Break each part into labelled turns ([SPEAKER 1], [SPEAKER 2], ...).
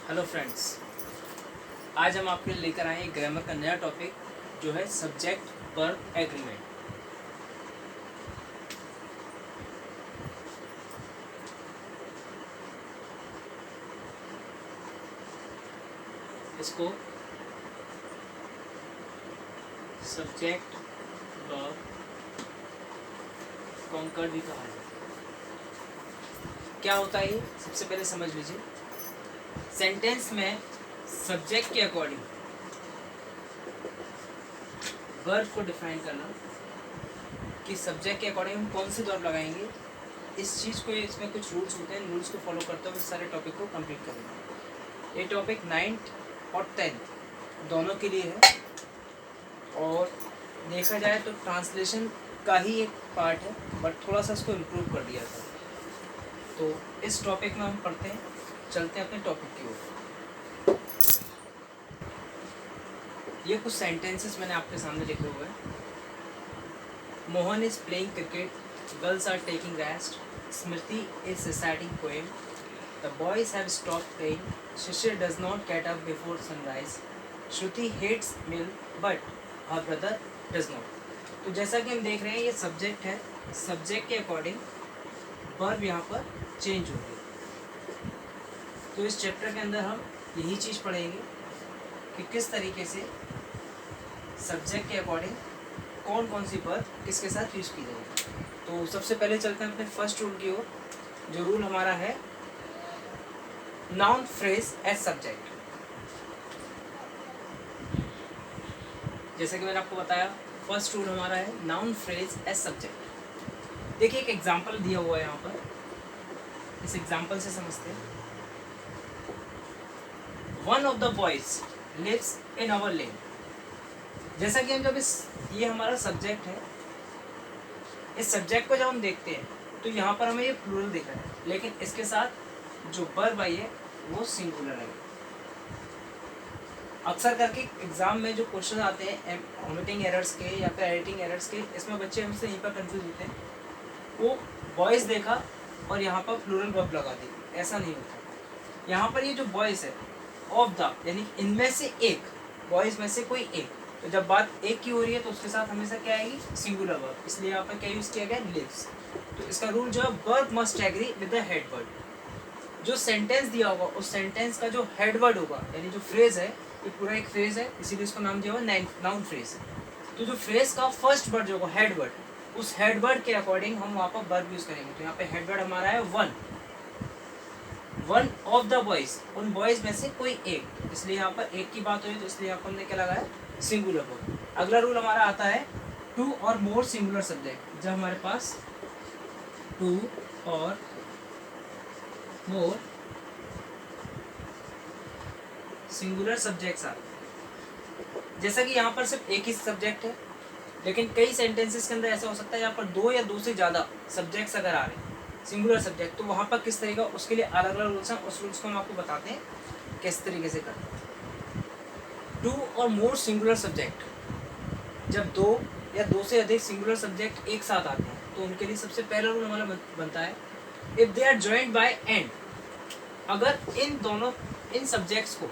[SPEAKER 1] Hello friends, आज हम आपके लिए लेकर आए हैं ग्रामर का नया टॉपिक जो है सब्जेक्ट वर्ब एग्रीमेंट। इसको सब्जेक्ट वर्ब कॉन्कर्ड भी कहा है। क्या होता है ये सबसे पहले समझ लीजिए। सेंटेंस में सब्जेक्ट के अकॉर्डिंग वर्ब को डिफाइन करना कि सब्जेक्ट के अकॉर्डिंग हम कौन से वर्ब लगाएंगे, इस चीज़ को, इसमें कुछ रूल्स होते हैं, रूल्स को फॉलो करते हुए इस सारे टॉपिक को कंप्लीट करेंगे। ये टॉपिक 9th और 10th दोनों के लिए है और देखा जाए तो ट्रांसलेशन का ही एक पार्ट है, बट थोड़ा सा इसको इम्प्रूव कर दिया था। तो इस टॉपिक में हम पढ़ते हैं, चलते हैं अपने टॉपिक की ओर। ये कुछ सेंटेंसेस मैंने आपके सामने लिखे हुए हैं। Mohan is playing cricket, girls are taking rest, Smriti is reciting poem, the boys have stopped playing, Shishir does not get up before sunrise, Shruti hates milk but her brother does not. तो जैसा कि हम देख रहे हैं ये सब्जेक्ट है, सब्जेक्ट के अकॉर्डिंग वर्ब यहाँ पर चेंज होगी। तो इस चैप्टर के अंदर हम यही चीज़ पढ़ेंगे कि किस तरीके से सब्जेक्ट के अकॉर्डिंग कौन कौन सी वर्ब किसके साथ यूज़ की जाएगी। तो सबसे पहले चलते हैं अपने फर्स्ट रूल की ओर। जो रूल हमारा है, नाउन फ्रेज एज सब्जेक्ट। जैसे कि मैंने आपको बताया, फर्स्ट रूल हमारा है नाउन फ्रेज एज सब्जेक्ट। देखिए एक एग्जांपल दिया हुआ है यहाँ पर, इस एग्जांपल से समझते हैं। One of the boys lives in our lane. जैसा कि हम जब ये हमारा सब्जेक्ट है, इस सब्जेक्ट को जब हम देखते हैं तो यहाँ पर हमें ये प्लूरल दिख रहा है, लेकिन इसके साथ जो वर्ब आई है वो सिंगुलर है। अक्सर करके एग्जाम में जो क्वेश्चन आते हैं ओमिटिंग एरर्स के या फिर एडिटिंग एरर्स के, इसमें बच्चे हमसे यहीं पर कंफ्यूज होते हैं। वो बॉयज़ देखा और यहाँ पर प्लूरल वर्ब लगा दी, ऐसा नहीं होता। यहाँ पर ये जो बॉयज़ है, ऑफ द यानी इनमें से एक, बॉयज़ में से कोई एक। तो जब बात एक की हो रही है तो उसके साथ हमेशा क्या आएगी, सिंगुलर वर्ब। इसलिए यहाँ पर क्या यूज़ किया गया, लिव्स। तो इसका रूल जो है, verb must agree with the head word. जो सेंटेंस दिया होगा उस सेंटेंस का जो हेड वर्ड होगा, यानी जो फ्रेज है, ये पूरा एक फ्रेज है, इसीलिए इसको नाम दिया हुआ नाउन फ्रेज। तो जो फ्रेज का फर्स्ट वर्ड जो होगा, हेड वर्ड, उस हेड वर्ड के अकॉर्डिंग हम वहाँ पर वर्ब यूज़ करेंगे। तो यहाँ पे हेड वर्ड हमारा है one, one of the boys, उन बॉयज में से कोई एक, इसलिए यहाँ पर एक की बात हुई तो इसलिए यहाँ पर हमने क्या लगाया, सिंगुलर वर्ब। अगला रूल हमारा आता है टू और मोर सिंगुलर सब्जेक्ट। जब हमारे पास टू और मोर सिंगुलर सब्जेक्ट्स आते हैं, जैसा कि यहाँ पर सिर्फ एक ही सब्जेक्ट है, लेकिन कई सेंटेंसेस के अंदर ऐसा हो सकता है यहाँ पर दो या दो से ज़्यादा सब्जेक्ट्स अगर आ रहे हैं, सिंगुलर सब्जेक्ट, तो वहाँ पर किस तरीका, उसके लिए अलग अलग रूल्स हैं। उस रूल्स को हम आपको बताते हैं किस तरीके से करते हैं। टू और मोर सिंगुलर सब्जेक्ट, जब दो या दो से अधिक सिंगुलर सब्जेक्ट एक साथ आते हैं तो उनके लिए सबसे पहला रूल हमारा बनता है, if they are joined by and. अगर इन सब्जेक्ट्स को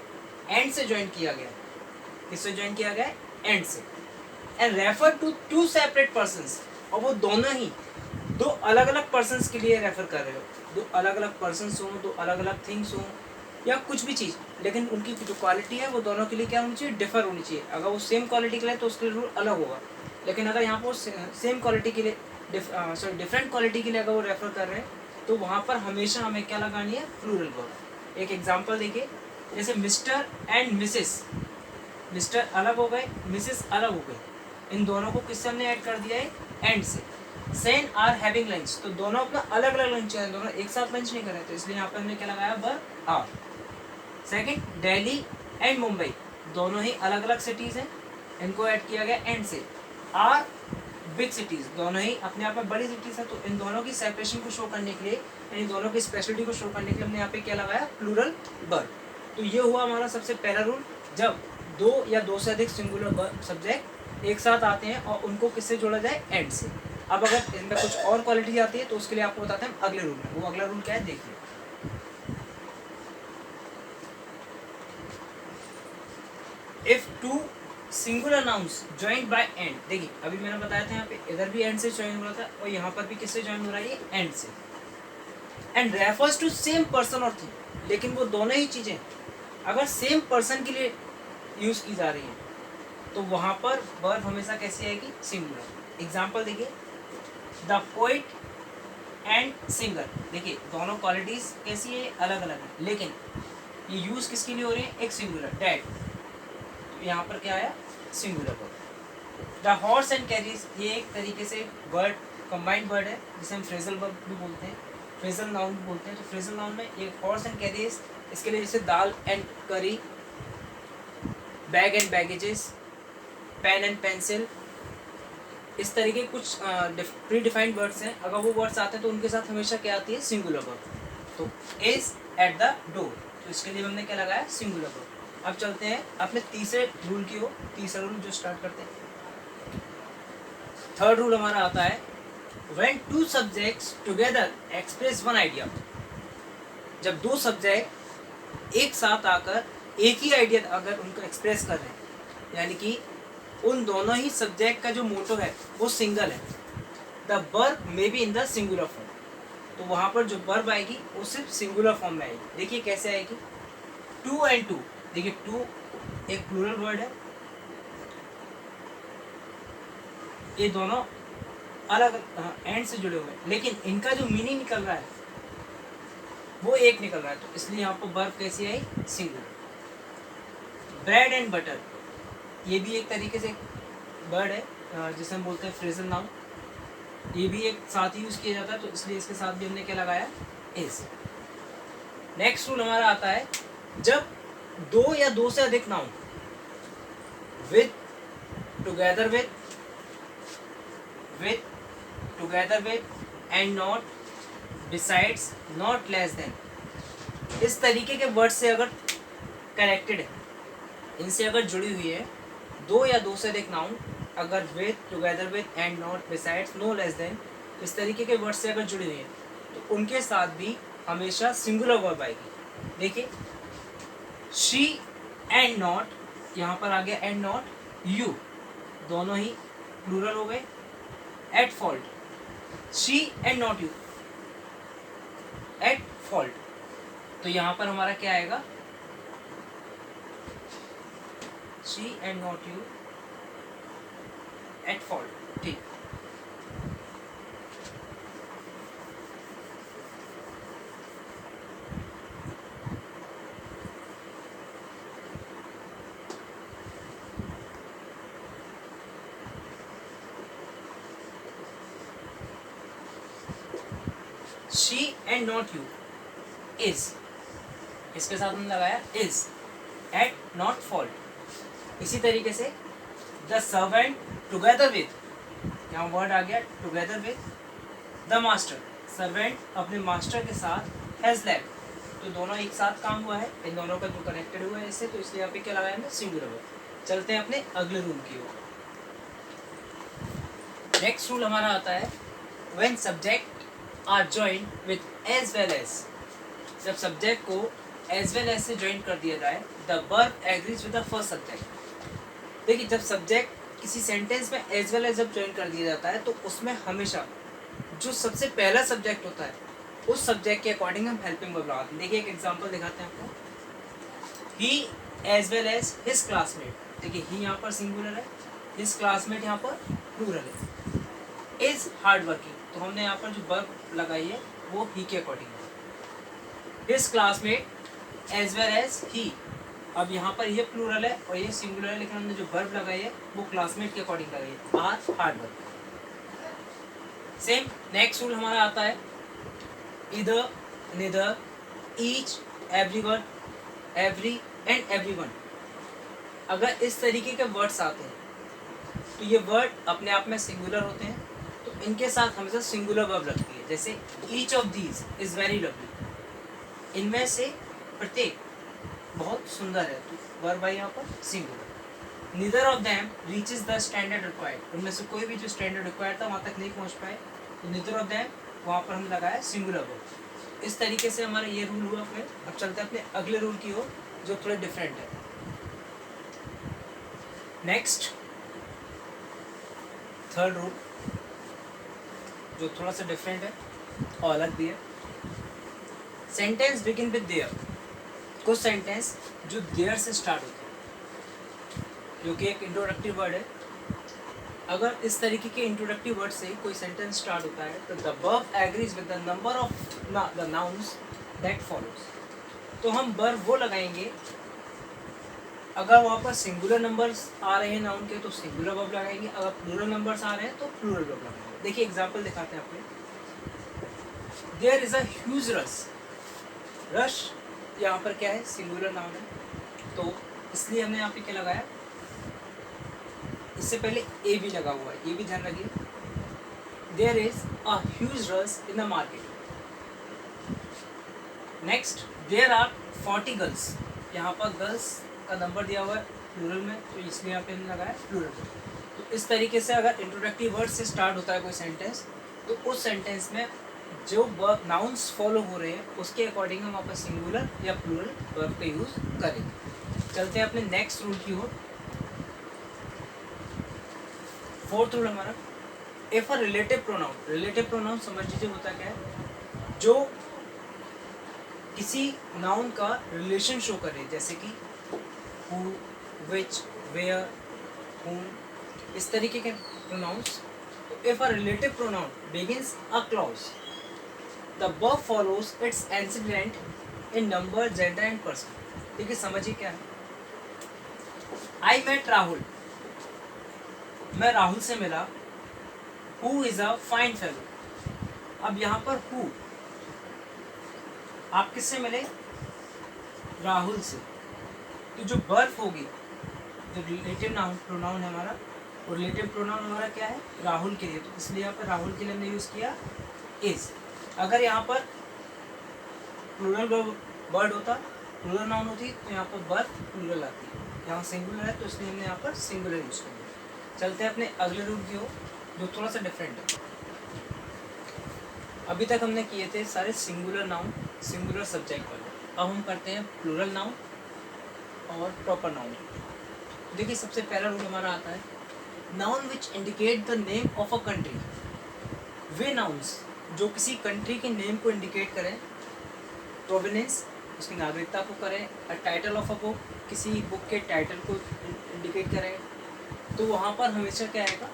[SPEAKER 1] एंड से ज्वाइन किया गया, किससे ज्वाइन किया गया, एंड से, and refer to two separate persons, और वो दोनों ही दो अलग अलग पर्सन्स के लिए रेफर कर रहे हो, दो अलग अलग पर्सन्स हों, दो अलग अलग थिंग्स हों या कुछ भी चीज़, लेकिन उनकी जो क्वालिटी है वो दोनों के लिए क्या होनी चाहिए, डिफर होनी चाहिए। अगर वो सेम क्वालिटी के लिए तो उसके लिए रूल अलग होगा, लेकिन अगर यहाँ पर सेम क्वालिटी के लिए डिफरेंट क्वालिटी के लिए अगर वो रेफर कर रहे हैं तो वहाँ पर हमेशा हमें क्या लगानी है, प्लूरल वर्ब। एक एग्जाम्पल देखिए, जैसे मिस्टर एंड मिसेस, मिस्टर अलग हो गए, मिसेस अलग हो गए, इन दोनों को किससे हमने ऐड कर दिया है, एंड से। सेन आर हैविंग लंच, तो दोनों अपना अलग अलग लंच है, दोनों एक साथ लंच नहीं कर रहे, तो इसलिए यहाँ पर हमने क्या लगाया, verb are. Second, Delhi and Mumbai, दोनों ही अलग अलग सिटीज़ हैं, इनको ऐड किया गया एंड से। आर बिग सिटीज़, दोनों ही अपने आप में बड़ी सिटीज़ हैं, तो इन दोनों की सेपरेशन को शो करने के लिए, इन दोनों की स्पेशलिटी को शो करने के लिए हमने यहाँ पे क्या लगाया, प्लूरल वर्ब। तो ये हुआ हमारा सबसे पहला रूल, जब दो या दो से अधिक सिंगुलर सब्जेक्ट एक साथ आते हैं और उनको किससे जोड़ा जाए, एंड से। अब अगर इनमें कुछ और क्वालिटी आती है तो उसके लिए आपको बताते हैं अगले रूल में। वो अगला रूल क्या है, देखिए। If two singular nouns joined bye and, देखिए अभी मैंने बताया था यहाँ पे इधर भी एंड से ज्वाइन हो रहा था और यहाँ पर भी किससे ज्वाइन हो रहा है, ये एंड से, and refers to same person और थिंग, लेकिन वो दोनों ही चीजें अगर सेम पर्सन के लिए यूज की जा रही है तो वहां पर वर्ब हमेशा कैसी आएगी, सिंगुलर। एग्जाम्पल देखिए, द पोइट एंड सिंगर, देखिए दोनों क्वालिटीज कैसी है, अलग अलग है, लेकिन ये यूज किसके लिए हो रही है, एक सिंगुलर, डैट, तो यहाँ पर क्या आया, singular verb. The horse and carries, ये एक तरीके से वर्ड, कंबाइंड वर्ड है जिसे हम फ्रेजल वर्ब भी बोलते हैं, फ्रेजल नाउन बोलते हैं। तो फ्रेजल नाउन में एक हॉर्स एंड कैरीज, इसके लिए जैसे dal and curry, bag and baggages, pen and pencil, इस तरीके कुछ प्री डिफाइंड वर्ड्स हैं। अगर वो वर्ड्स आते हैं तो उनके साथ हमेशा क्या आती है, सिंगुलर वर्ब। तो इज एट द डोर, तो इसके लिए हमने क्या लगाया, सिंगुलर वर्ब। अब चलते हैं अपने तीसरे रूल की ओर, तीसरा रूल जो स्टार्ट करते हैं। थर्ड रूल हमारा आता है, when two subjects together express one idea, जब दो सब्जेक्ट एक साथ आकर एक ही आइडिया अगर उनको एक्सप्रेस कर रहे हैं, यानी कि उन दोनों ही सब्जेक्ट का जो मोटो है वो सिंगल है, the verb may be in the singular form, तो वहां पर जो वर्ब आएगी वो सिर्फ सिंगुलर फॉर्म में आएगी। देखिए कैसे आएगी, टू एंड टू, देखिए टू एक प्लूरल वर्ड है, ये दोनों अलग एंड से जुड़े हुए हैं, लेकिन इनका जो मीनिंग निकल रहा है वो एक निकल रहा है, तो इसलिए यहाँ पर वर्ब कैसी आई, सिंगुलर। ब्रेड एंड बटर, ये भी एक तरीके से वर्ड है जिसे हम बोलते हैं फ्रेजल नाउन, ये भी एक साथ ही यूज किया जाता है, तो इसलिए इसके साथ भी हमने क्या लगाया, इज। नेक्स्ट रूल हमारा आता है, जब दो या दो से अधिक noun with, together with, together with, and not, besides, not less than, इस तरीके के वर्ड से अगर कनेक्टेड है, इनसे अगर जुड़ी हुई है, दो या दो से अधिक नाउन अगर with, together with, and not, besides, no less than, इस तरीके के वर्ड से अगर जुड़ी हुई है तो उनके साथ भी हमेशा सिंगुलर वर्ब आएगी। देखिए, शी एंड नॉट, यहाँ पर आ गया एंड नॉट, यू, दोनों ही प्लूरल हो गए। At fault, she and not you, at fault, तो यहाँ पर हमारा क्या आएगा, she and not you at fault, ठीक। She and not you, is, इसके साथ हमने लगाया इज, एट नॉट फॉल्ट। इसी तरीके से द सर्वेंट टुगेदर विद, यहाँ वर्ड आ गया together with, the master, servant अपने मास्टर के साथ, हैज लेफ्ट, तो दोनों एक साथ काम हुआ है, इन दोनों का जो कनेक्टेड हुआ है इससे, तो इसलिए यहाँ पे क्या लगाया हमने, सिंगुलर वर्ब। चलते हैं अपने अगले रूल की ओर। नेक्स्ट रूल हमारा आता है, when subject are joined with as well as, जब सब्जेक्ट को एज वेल एज से ज्वाइन कर दिया जाए, the verb agrees with the first subject. देखिए, जब सब्जेक्ट किसी सेंटेंस में एज वेल एज जब ज्वाइन कर दिया जाता है तो उसमें हमेशा जो सबसे पहला सब्जेक्ट होता है उस सब्जेक्ट के अकॉर्डिंग हम हेल्पिंग वर्ब लगाते हैं। देखिए एक एग्जांपल दिखाते हैं आपको, he as well as his classmate, देखिए ही यहाँ पर सिंगुलर है, हिज क्लासमेट यहाँ पर प्लूरल है। इज हार्ड वर्किंग, तो हमने यहाँ पर जो वर्ब लगाई है वो ही के अकॉर्डिंग है। His classmate as well as he, अब यहाँ पर ये प्लूरल है और ये सिंगुलर है, लेकिन हमने जो वर्ब लगाई है वो क्लासमेट के अकॉर्डिंग लगाई है, are hard work. Same next rule हमारा आता है, either, neither, each, everyone, every and everyone. अगर इस तरीके के वर्ड्स आते हैं तो ये वर्ड अपने आप में सिंगुलर होते हैं, तो इनके साथ हमेशा सिंगुलर वर्ब लगती है। जैसे each of these is very lovely, इनमें से प्रत्येक बहुत सुंदर है, तो वर्ब आई यहाँ पर singular. Neither of them reaches the standard required, उनमें से कोई भी जो स्टैंडर्ड रिक्वायर्ड था वहाँ तक नहीं पहुँच पाए, तो नीदर ऑफ देम वहाँ पर हमने लगाया सिंगुलर वर्ब। इस तरीके से हमारा ये रूल हुआ। फिर अब चलते हैं अपने अगले रूल की ओर जो थोड़े डिफरेंट है। नेक्स्ट थर्ड रूल जो थोड़ा सा डिफरेंट है और अलग भी है, सेंटेंस बिगिन विद देयर। कुछ सेंटेंस जो देयर से स्टार्ट होते हैं, जो कि एक इंट्रोडक्टिव वर्ड है। अगर इस तरीके के इंट्रोडक्टिव वर्ड से कोई सेंटेंस स्टार्ट होता है तो the verb agrees with the number of the nouns that follows. तो हम वर्ब वो लगाएंगे, अगर वहाँ पर सिंगुलर नंबर्स आ रहे हैं नाउन के तो सिंगुलर वर्ब लगाएंगे, अगर प्लूरल नंबर्स आ रहे हैं तो प्लूरल वर्ब लगाएंगे। देखिए एग्जांपल दिखाते हैं आपको। There is a huge rush. Rush यहाँ पर क्या है, सिंगुलर नाउन है, तो इसलिए हमने यहाँ पे क्या लगाया, इससे पहले ए भी लगा हुआ है, ये भी ध्यान रखिए। There is a huge rush in the market. Next, there are 40 girls. यहाँ पर गर्ल्स का नंबर दिया हुआ है प्लूरल में, तो इसलिए यहाँ पे हमने लगाया प्लूरल। तो इस तरीके से अगर इंट्रोडक्टिव वर्ड से स्टार्ट होता है कोई सेंटेंस, तो उस सेंटेंस में जो वर्ब नाउन्स फॉलो हो रहे हैं उसके अकॉर्डिंग हम वापस सिंगुलर या प्लूरल वर्ब का यूज करेंगे। चलते हैं अपने नेक्स्ट रूल की ओर। फोर्थ रूल हमारा, if a relative pronoun. Relative pronoun समझ लीजिए होता क्या है, जो किसी नाउन का रिलेशन शो करे, जैसे कि who, which, where, whom, इस तरीके के pronouns. If a relative pronoun begins a clause, the verb follows its antecedent in number, gender and person। देखिए समझिए क्या है, I met राहुल, मैं राहुल से मिला। Who is a fine fellow। अब यहाँ पर who, आप किससे मिले, राहुल से, तो जो वर्ब होगी, जो रिलेटिव नाउन प्रोनाउन है हमारा, और रिलेटिव प्रोनाउन हमारा क्या है, राहुल के लिए, तो इसलिए यहाँ पर राहुल के लिए हमने यूज़ किया इज। अगर यहाँ पर प्लूरल वर्ड होता, प्लूरल नाउन होती, तो यहाँ पर वर्ब प्लूरल आती है। यहाँ सिंगुलर है तो इसलिए हमने यहाँ पर सिंगुलर यूज़ कर दिया। चलते हैं अपने अगले रूल की ओर, जो थोड़ा सा डिफरेंट है। अभी तक हमने किए थे सारे सिंगुलर नाउन, सिंगुलर सब्जेक्ट वाले। अब हम करते हैं प्लूरल नाउन और प्रॉपर नाउन। देखिए सबसे पहला रूल हमारा आता है, noun which indicate the name of a country. Way nouns जो किसी कंट्री के नेम को इंडिकेट करें, प्रोविनेंस उसकी नागरिकता को करें, a title of a book किसी बुक के टाइटल को इंडिकेट करें, तो वहाँ पर हमेशा क्या आएगा,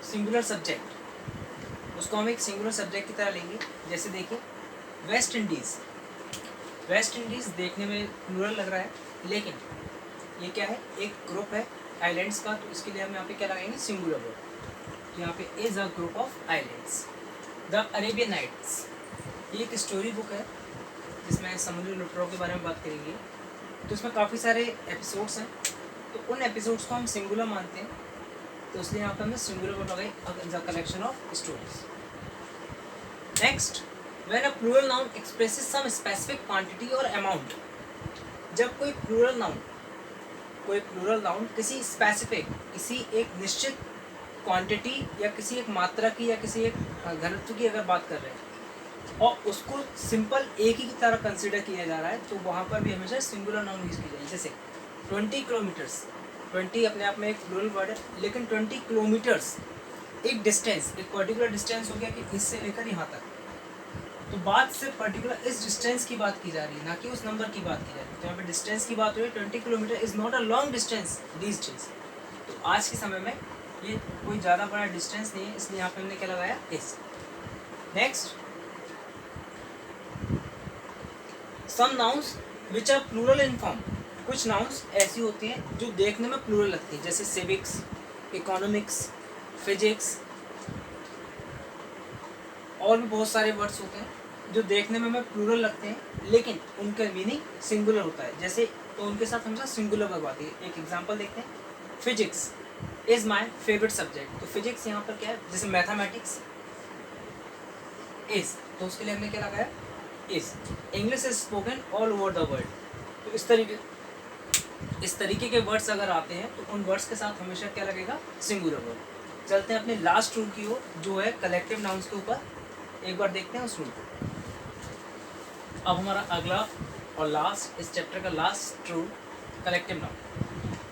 [SPEAKER 1] सिंगुलर सब्जेक्ट। उसको हम एक सिंगुलर सब्जेक्ट की तरह लेंगे। जैसे देखिए वेस्ट इंडीज़, वेस्ट इंडीज़ देखने में प्लूरल लग रहा है, लेकिन ये क्या है, एक ग्रुप है आइलैंड्स का, तो इसके लिए हम यहाँ पे क्या लगाएंगे, सिंगुलर वर्ड। तो यहाँ पे is a group of islands. The Arabian Nights, ये एक स्टोरी बुक है जिसमें समुद्री लुटेरों के बारे में बात करेंगे। तो इसमें काफ़ी सारे एपिसोड्स हैं, तो उन एपिसोड्स को हम सिंगुलर मानते हैं, तो इसलिए यहाँ पर हमने सिंगुलर वर्ड लगाई, the collection of stories. Next, when a plural noun expresses some specific quantity और अमाउंट। जब कोई प्लूरल नाउन किसी स्पेसिफिक, किसी एक निश्चित क्वांटिटी या किसी एक मात्रा की या किसी एक घनत्व की अगर बात कर रहे हैं और उसको सिंपल एक ही की तरह कंसिडर किया जा रहा है, तो वहाँ पर भी हमेशा सिंगुलर नाउन यूज़ की जाए। जैसे 20 किलोमीटर्स, 20 अपने आप में एक प्लूरल वर्ड है, लेकिन 20 किलोमीटर्स एक डिस्टेंस, एक पर्टिकुलर डिस्टेंस हो गया कि इससे लेकर यहाँ तक, तो बात से पर्टिकुलर इस डिस्टेंस की बात की जा रही है, ना कि उस नंबर की बात की जा रही है। तो यहाँ पे डिस्टेंस की बात हो रही है। 20 kilometre is not a long distance these days. तो आज के समय में ये कोई ज़्यादा बड़ा डिस्टेंस नहीं है, इसलिए यहाँ पे हमने क्या लगाया, is. Next, some nouns which are plural in form. कुछ नाउन्स ऐसी होती हैं जो देखने में प्लूरल लगती हैं, जैसे सिविक्स, इकोनॉमिक्स, फिजिक्स, और भी बहुत सारे वर्ड्स होते हैं जो देखने में हमें प्लूरल लगते हैं, लेकिन उनका मीनिंग सिंगुलर होता है। जैसे तो उनके साथ हमेशा सिंगुलर वर्ब आती है। एक एग्जांपल देखते हैं, physics is my favourite subject. तो फिजिक्स यहाँ पर क्या है, जैसे मैथमेटिक्स इज़, तो उसके लिए हमने क्या लगाया, is. English is spoken all over the world. तो इस तरीके के वर्ड्स अगर आते हैं तो उन वर्ड्स के साथ हमेशा क्या लगेगा, सिंगुलर वर्ड। चलते हैं अपने लास्ट रूल की ओर, जो है कलेक्टिव नाउन्स के ऊपर। एक बार देखते हैं उस रूल को। अब हमारा अगला और लास्ट, इस चैप्टर का last rule, collective noun.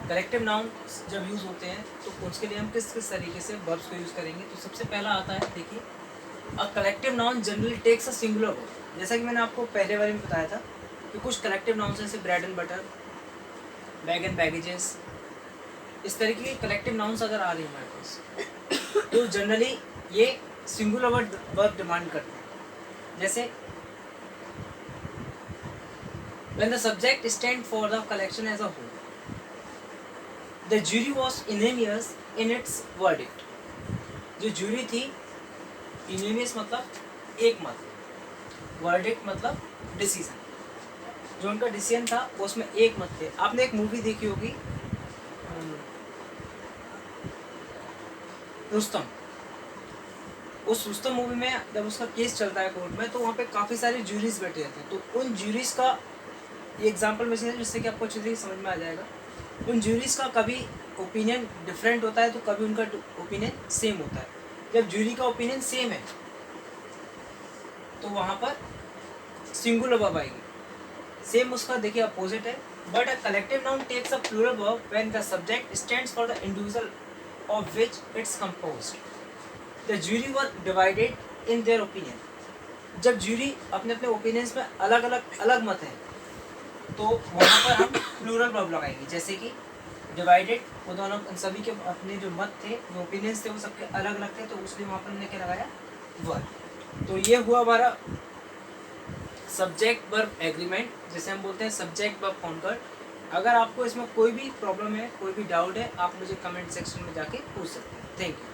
[SPEAKER 1] Collective noun जब यूज़ होते हैं तो उसके लिए हम किस किस तरीके से वर्ब्स को यूज़ करेंगे। तो सबसे पहला आता है, देखिए, a collective noun generally takes a singular verb. जैसा कि मैंने आपको पहले बारे में बताया था कि कुछ कलेक्टिव नाउन्स जैसे bread and butter, bag and baggages, इस तरीके के कलेक्टिव नाउन्स अगर आ रही हैं हमारे पास तो जनरली ये सिंगुलर वर्ब डिमांड करते हैं। जैसे when the subject stand for the collection as a whole, the jury was unanimous in its verdict। जो जूरी थी, unanimous मतलब एक मत, verdict मतलब डिसीजन, जो उनका डिसीजन था उसमें एक मत थे। आपने एक मूवी देखी होगी रुस्तम, उस रुस्तम मूवी में जब उसका केस चलता है कोर्ट में तो वहाँ पे काफ़ी सारे जूरीज बैठे रहते हैं। तो उन जूरीज का ये एग्जांपल में से जिससे कि आपको अच्छी तरीके समझ में आ जाएगा। उन जूरीज का कभी ओपिनियन डिफरेंट होता है तो कभी उनका ओपिनियन सेम होता है। जब जूरी का ओपिनियन सेम है तो वहाँ पर सिंगुलर वर्ब आएगी। सेम उसका देखिए अपोजिट है। But a collective noun takes a plural verb when the subject stands for the individual of which it's composed. The jury were divided in their opinion. जब jury अपने अपने opinions में अलग मत है तो वहाँ पर हम प्लूरल वर्ब लगाएंगे। जैसे कि डिवाइडेड, वो दोनों सभी के अपने जो मत थे, जो ओपिनियंस थे, वो सबके अलग अलग थे, तो उसलिए वहाँ पर हमने क्या लगाया, वर्ब। तो ये हुआ हमारा सब्जेक्ट वर्ब एग्रीमेंट, जैसे हम बोलते हैं सब्जेक्ट वर्ब कॉन्कर्ड। अगर आपको इसमें कोई भी प्रॉब्लम है, कोई भी डाउट है, आप मुझे कमेंट सेक्शन में जाके पूछ सकते हैं। Thank you.